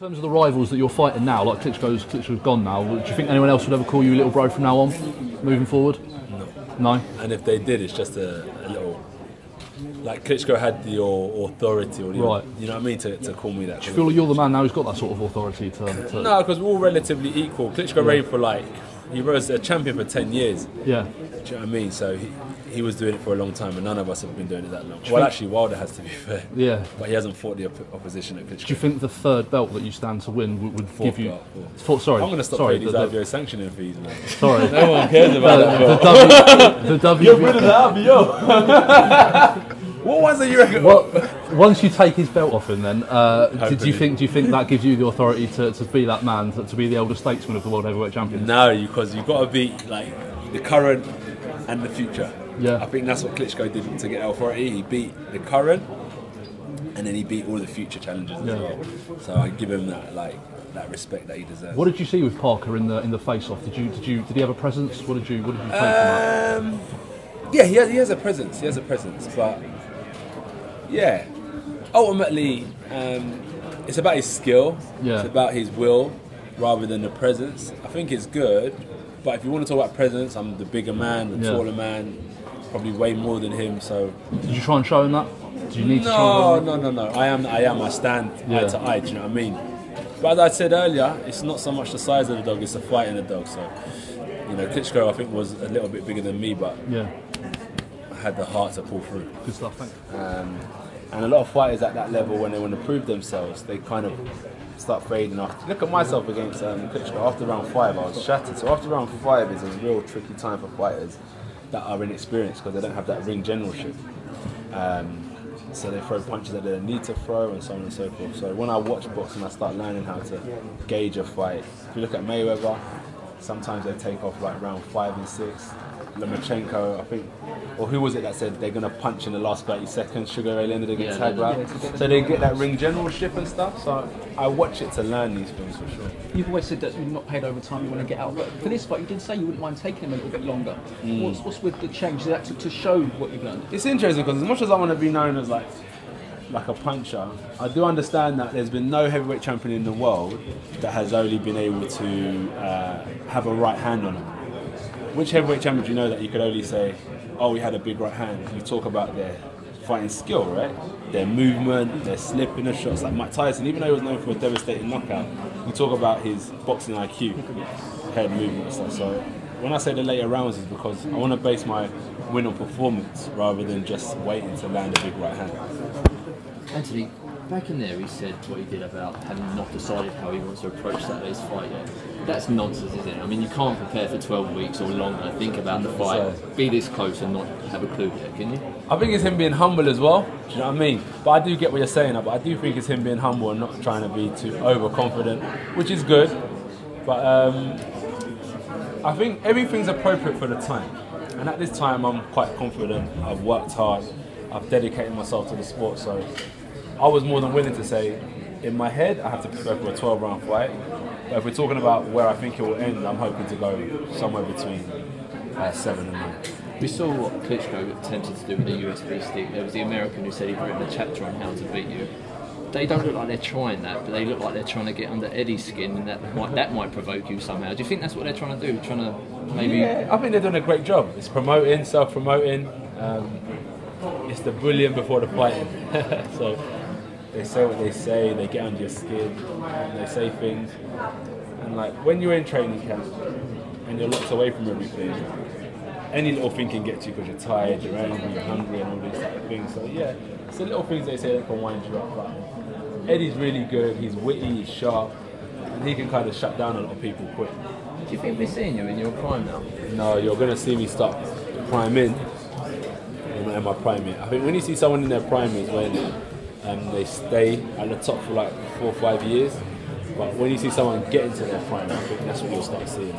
In terms of the rivals that you're fighting now, like Klitschko's gone now, do you think anyone else would ever call you little bro from now on, moving forward? No. No? And if they did, it's just a little... Like Klitschko had the authority, or right. You know what I mean, to call me that. Do you feel like you're the man now who's got that sort of authority to... No, because we're all relatively equal. Klitschko reigned for he was a champion for 10 years. Yeah. Do you know what I mean? So he was doing it for a long time, and none of us have been doing it that long. Well, actually, Wilder has, to be fair. Yeah. But he hasn't fought the opposition at Klitschko. Do you think the third belt that you stand to win would give you... Sorry. I'm going to stop paying these IBO sanctioning fees, man. Sorry. No one cares about that. The W... Get rid of the IBO. What was it you reckon? Well, once you take his belt off him, then do you think that gives you the authority to be that man, to be the elder statesman of the world heavyweight champion? No, because you've got to beat the current and the future. Yeah. I think that's what Klitschko did to get authority. He beat the current, and then he beat all the future challengers as well. So I give him that respect that he deserves. What did you see with Parker in the face-off? Did he have a presence? What did you take from that? Yeah, he has a presence. He has a presence, but yeah, ultimately, it's about his skill. Yeah. It's about his will rather than the presence. I think it's good, but if you want to talk about presence, I'm the bigger man, the taller man, probably way more than him. So did you try and show him that? Did you need to show him that? No. I am. I stand eye to eye. Do you know what I mean? But as I said earlier, it's not so much the size of the dog; it's the fight in the dog. So, Klitschko I think was a little bit bigger than me, but I had the heart to pull through. Good stuff, thanks. And a lot of fighters at that level, when they want to prove themselves, they kind of start fading off. Look at myself against Klitschko. After round 5, I was shattered. So after round 5 is a real tricky time for fighters that are inexperienced because they don't have that ring generalship. So they throw punches that they don't need to throw, and so on and so forth. So when I watch boxing, I start learning how to gauge a fight. If you look at Mayweather, sometimes they take off like round 5 and 6. Lomachenko, I think, or who was it that said they're going to punch in the last 30 seconds? Sugar Ray Leonard against Tagrat. So they get that ring generalship and stuff. So I watch it to learn these things for sure. You've always said that you're not paid overtime, you want to get out. But for this fight, you did say you wouldn't mind taking him a little bit longer. What's with the change? Is that to show what you've learned? It's interesting because as much as I want to be known as like a puncher, I do understand that there's been no heavyweight champion in the world that has only been able to have a right hand on him. Which heavyweight champion do you know that you could only say, oh, he had a big right hand? You talk about their fighting skill, right? Their movement, their slipping the shots. Like Mike Tyson, even though he was known for a devastating knockout, you talk about his boxing IQ, head movement and stuff. So when I say the later rounds, is because I want to base my win on performance rather than just waiting to land a big right hand. Anthony, back in there he said what he did about having not decided how he wants to approach Saturday's fight yet. That's nonsense, isn't it? I mean, you can't prepare for 12 weeks or longer, think about the fight, be this close and not have a clue yet, can you? I think it's him being humble as well, do you know what I mean? But I do get what you're saying, but I do think it's him being humble and not trying to be too overconfident, which is good. But I think everything's appropriate for the time. And at this time, I'm quite confident. I've worked hard. I've dedicated myself to the sport, so I was more than willing to say, in my head, I have to prepare for a 12-round fight. But if we're talking about where I think it will end, I'm hoping to go somewhere between 7 and 9. We saw what Klitschko attempted to do with the USB stick. There was the American who said he'd written a chapter on how to beat you. They don't look like they're trying that, but they look like they're trying to get under Eddie's skin, and that might provoke you somehow. Do you think that's what they're trying to do? Trying to maybe... Yeah, I think they're doing a great job. It's promoting, self-promoting. It's the bullying before the fighting. So they say what they say, they get under your skin, they say things. And like when you're in training camp and you're locked away from everything, any little thing can get to you because you're tired, you're angry, you're hungry and all these type of things. So yeah, it's the little things they say that can wind you up. But Eddie's really good, he's witty, he's sharp, and he can kind of shut down a lot of people quick. Do you think we're seeing you in your prime now? No, you're going to see me start prime in my prime yet. I think when you see someone in their prime is when they stay at the top for like 4 or 5 years. But when you see someone get into their prime, I think that's what you'll start seeing.